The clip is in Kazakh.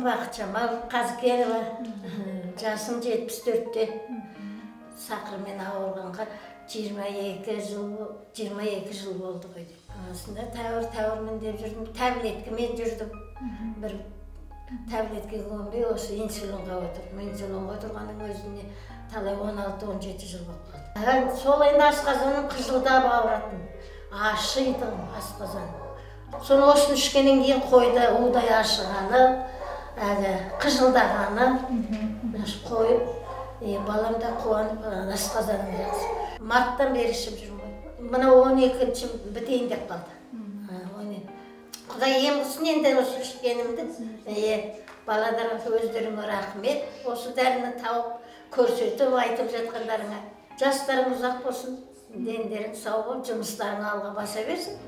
Бақытжамал Қазыкенова, жасым 74-те. Сақырмен ауырғанға 22 жыл болды ғой деп. Осында тәуірмін деп жүрдім, таблеткамен жүрдім. Бір таблетке көнбей осы инсулинға отырдым. Инсулинға отырғанның өзіне талай 16-17 жыл болып қалды. Сол енді асқазаным қыжылдап ауыратын. Ашыйдым асқазан. Соны осыны ішкеннен кейін қойды удай ашығаны, қыжылдағаны қойып, балам да қуанып, асқазаным жақсы. Марттан бері ішіп жүрмін. Мына 12-ші бітейін деп қалды. Құдай ем қылсын енді осы ішкенімді. Балаларға өздеріңе рахмет. Осы дәріні тауып, көрсетіп, айтып жатқандарыңа. Жастарың ұзақ болсын, дендерің сау болып, жұмыстарың алға баса берсін.